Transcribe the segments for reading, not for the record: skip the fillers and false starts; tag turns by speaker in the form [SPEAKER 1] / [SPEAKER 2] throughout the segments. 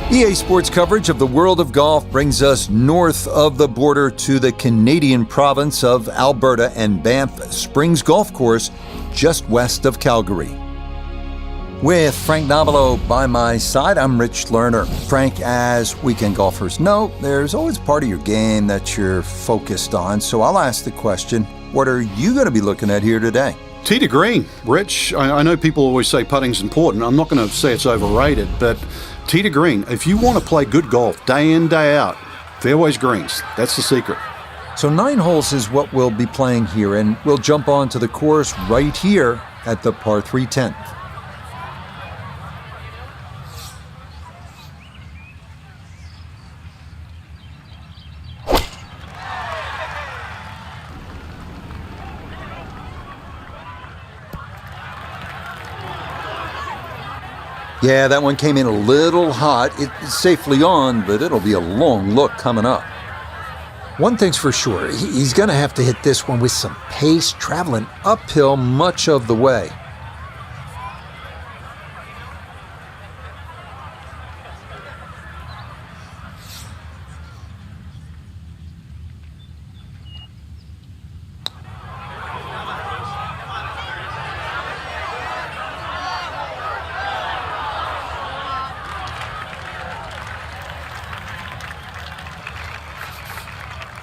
[SPEAKER 1] EA Sports coverage of the world of golf brings us north of the border to the Canadian province of Alberta and Banff Springs Golf Course just west of Calgary. With Frank Nobilo by my side, I'm Rich Lerner. Frank, as weekend golfers know, there's always part of your game that you're focused on. So I'll ask the question, what are you going to be looking at here today?
[SPEAKER 2] Tee to green, Rich. I know people always say putting's important. I'm not going to say it's overrated, but tee to green. If you want to play good golf day in, day out, fairways greens. That's the secret.
[SPEAKER 1] So 9 holes is what we'll be playing here, and we'll jump onto the course right here at the par 3 10th. Yeah, that one came in a little hot. It's safely on, but it'll be a long look coming up. One thing's for sure, he's going to have to hit this one with some pace, traveling uphill much of the way.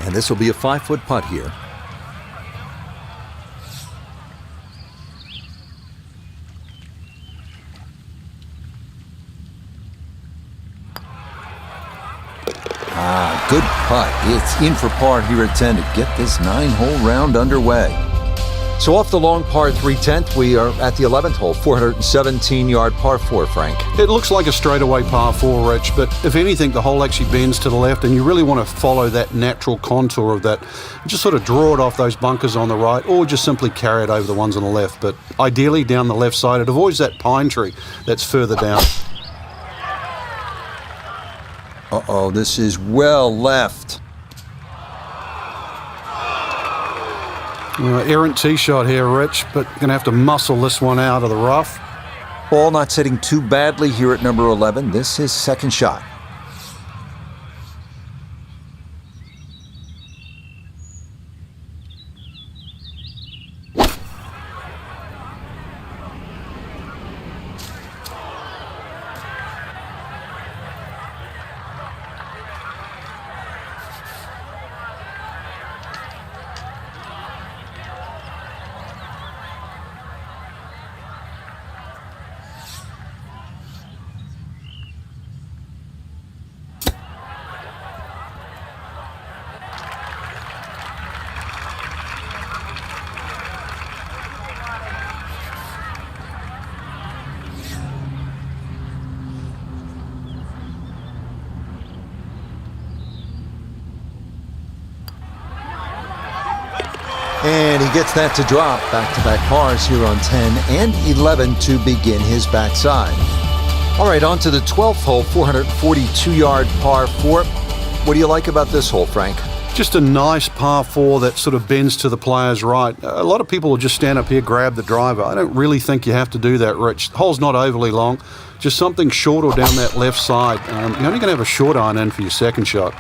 [SPEAKER 1] And this will be a 5-foot putt here. Good putt. It's in for par here at 10 to get this 9-hole round underway. So off the long par 3 10th, we are at the 11th hole, 417-yard par 4, Frank.
[SPEAKER 2] It looks like a straightaway par 4, Rich, but if anything, the hole actually bends to the left, and you really want to follow that natural contour of that. Just sort of draw it off those bunkers on the right, or just simply carry it over the ones on the left. But ideally, down the left side, it avoids that pine tree that's further down.
[SPEAKER 1] Uh-oh, this is well left.
[SPEAKER 2] Errant tee shot here, Rich, but going to have to muscle this one out of the rough.
[SPEAKER 1] Ball not sitting too badly here at number 11. This is second shot. And he gets that to drop. Back-to-back pars here on 10 and 11 to begin his backside. All right, on to the 12th hole, 442-yard par 4. What do you like about this hole, Frank?
[SPEAKER 2] Just a nice par 4 that sort of bends to the player's right. A lot of people will just stand up here, grab the driver. I don't really think you have to do that, Rich. The hole's not overly long. Just something short or down that left side. You're only going to have a short iron in for your second shot.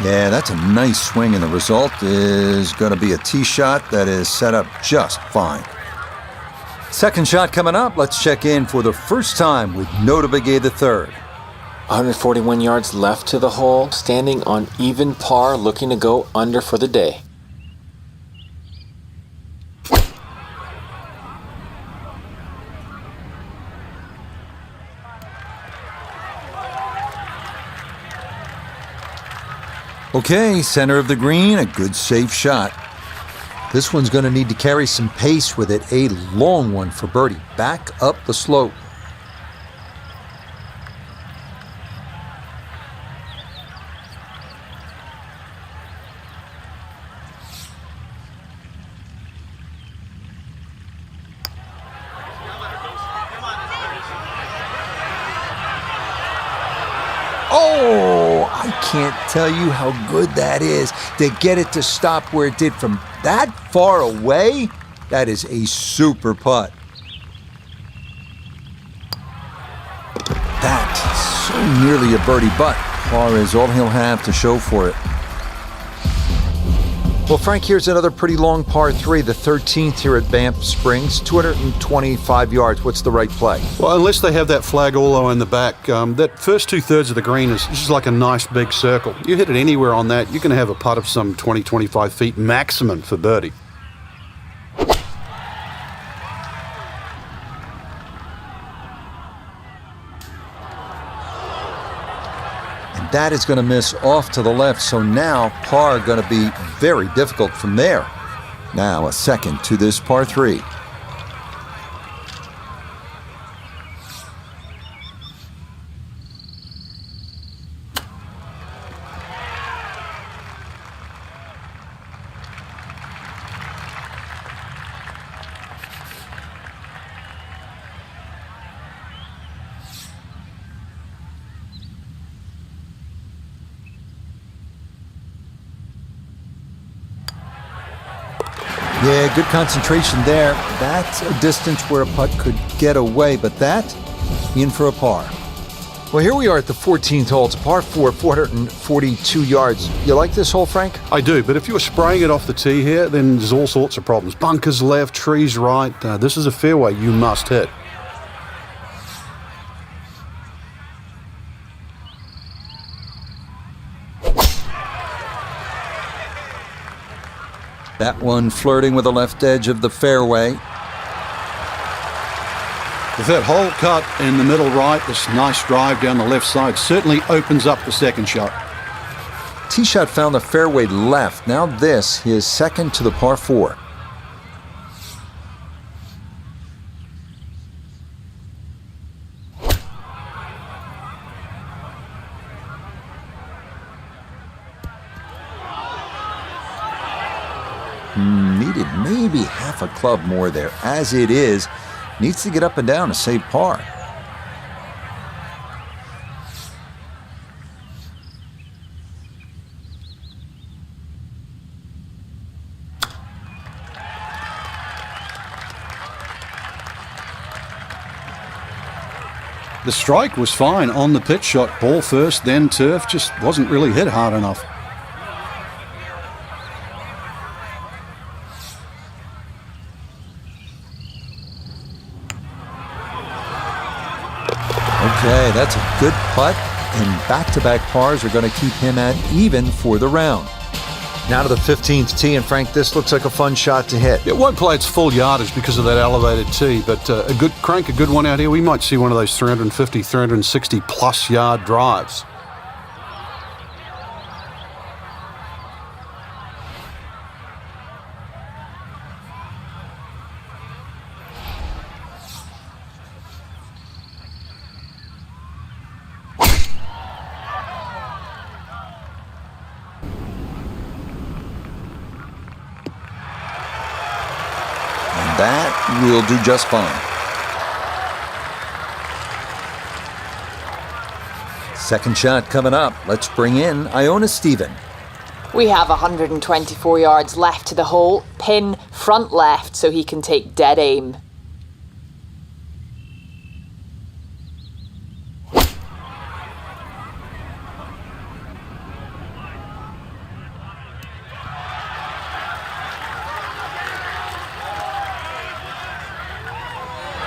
[SPEAKER 1] Yeah, that's a nice swing, and the result is going to be a tee shot that is set up just fine. Second shot coming up. Let's check in for the first time with Notah Begay III.
[SPEAKER 3] 141 yards left to the hole, standing on even par, looking to go under for the day.
[SPEAKER 1] Okay, center of the green, a good safe shot. This one's going to need to carry some pace with it. A long one for birdie. Back up the slope. Oh, I can't tell you how good that is to get it to stop where it did from that far away. That is a super putt. Nearly a birdie, but par is all he'll have to show for it. Well, Frank, here's another pretty long par 3, the 13th here at Banff Springs, 225 yards. What's the right play?
[SPEAKER 2] Well, unless they have that flag all the way in the back, that first 2/3 of the green is just like a nice big circle. You hit it anywhere on that, you're going to have a putt of some 20, 25 feet maximum for birdie.
[SPEAKER 1] That is going to miss off to the left, so now par going to be very difficult from there. Now a second to this par 3. Yeah, good concentration there. That's a distance where a putt could get away, but that, in for a par. Well, here we are at the 14th hole. It's a par 4, 442 yards. You like this hole, Frank?
[SPEAKER 2] I do, but if you were spraying it off the tee here, then there's all sorts of problems. Bunkers left, trees right. This is a fairway you must hit.
[SPEAKER 1] That one flirting with the left edge of the fairway.
[SPEAKER 2] With that hole cut in the middle right, this nice drive down the left side certainly opens up the second shot.
[SPEAKER 1] Tee shot found the fairway left. Now this, his second to the par 4. Needed maybe half a club more there. As it is, needs to get up and down to save par.
[SPEAKER 2] The strike was fine on the pitch shot. Ball first, then turf. Just wasn't really hit hard enough.
[SPEAKER 1] Okay, that's a good putt, and back-to-back pars are going to keep him at even for the round. Now to the 15th tee, and Frank, this looks like a fun shot to hit.
[SPEAKER 2] It won't play its full yardage because of that elevated tee, but a good one out here. We might see one of those 350, 360 plus yard drives.
[SPEAKER 1] That will do just fine. Second shot coming up. Let's bring in Iona Stephen.
[SPEAKER 4] We have 124 yards left to the hole. Pin front left so he can take dead aim.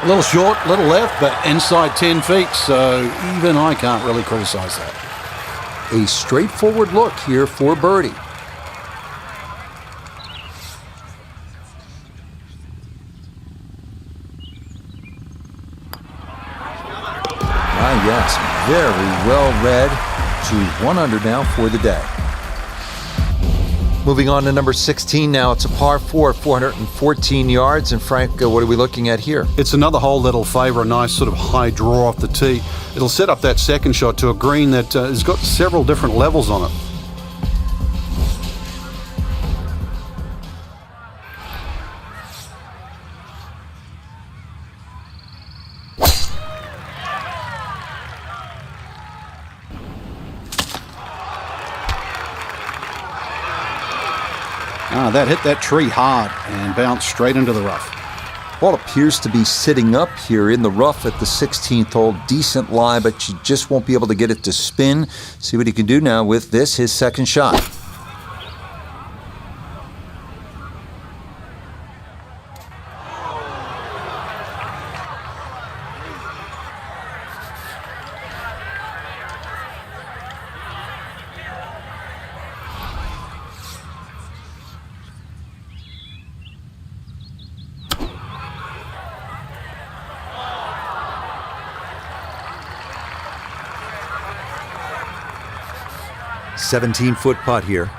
[SPEAKER 2] A little short, little left, but inside 10 feet, so even I can't really criticize that.
[SPEAKER 1] A straightforward look here for birdie. Ah, yes, very well read. To 1 under now for the day. Moving on to number 16 now. It's a par 4, 414 yards. And Frank, what are we looking at here?
[SPEAKER 2] It's another hole that'll favour a nice sort of high draw off the tee. It'll set up that second shot to a green that has got several different levels on it. That hit that tree hard and bounced straight into the rough.
[SPEAKER 1] Ball appears to be sitting up here in the rough at the 16th hole. Decent lie, but you just won't be able to get it to spin. See what he can do now with this, his second shot. "17-foot putt here.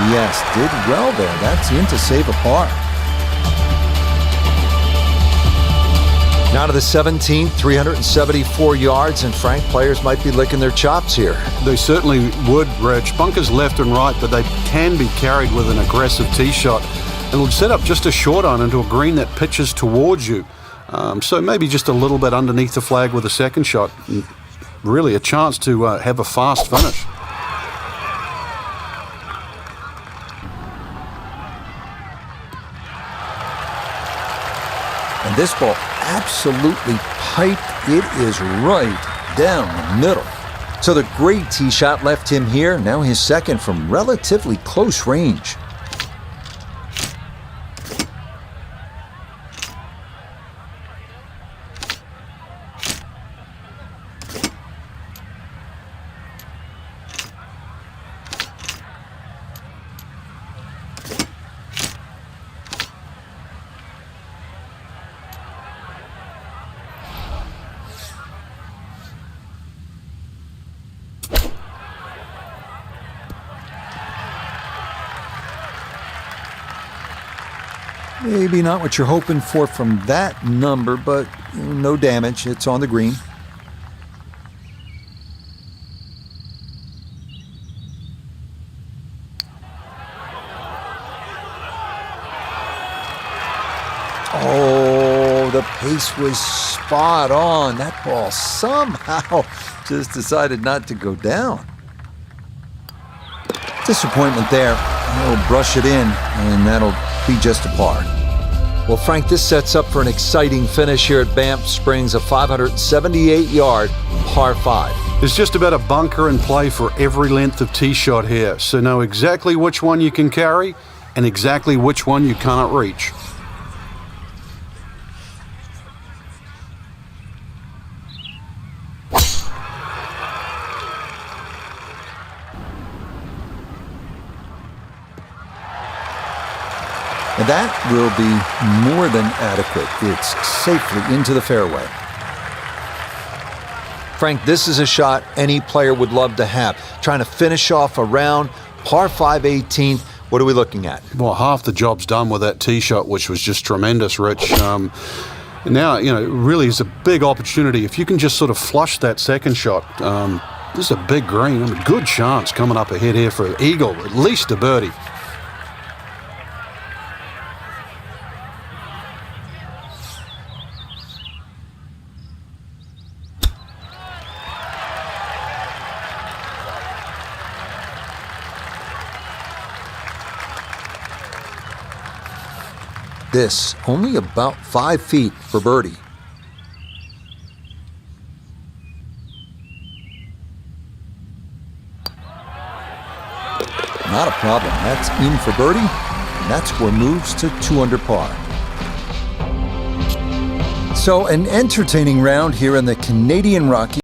[SPEAKER 1] Yes, did well there. That's in to save a par. Now to the 17th, 374 yards, and Frank, players might be licking their chops here.
[SPEAKER 2] They certainly would, Reg. Bunkers left and right, but they can be carried with an aggressive tee shot. It'll set up just a short iron into a green that pitches towards you. So maybe just a little bit underneath the flag with a second shot. Really a chance to have a fast finish.
[SPEAKER 1] And this ball absolutely piped. It is right down the middle. So the great tee shot left him here. Now his second from relatively close range. Maybe not what you're hoping for from that number, but no damage. It's on the green. Oh, the pace was spot on. That ball somehow just decided not to go down. Disappointment there. He'll brush it in, and that'll be just a par. Well, Frank, this sets up for an exciting finish here at Banff Springs, a 578-yard par 5.
[SPEAKER 2] There's just about a bunker in play for every length of tee shot here, so know exactly which one you can carry and exactly which one you cannot reach.
[SPEAKER 1] And that will be more than adequate. It's safely into the fairway. Frank, this is a shot any player would love to have. Trying to finish off a round, par 5 18th. What are we looking at?
[SPEAKER 2] Well, half the job's done with that tee shot, which was just tremendous, Rich. Now, really is a big opportunity. If you can just sort of flush that second shot, this is a big green. Good chance coming up ahead here for an eagle, at least a birdie.
[SPEAKER 1] This only about 5 feet for birdie. Not a problem. That's in for birdie. And that score moves to 2 under par. So an entertaining round here in the Canadian Rockies.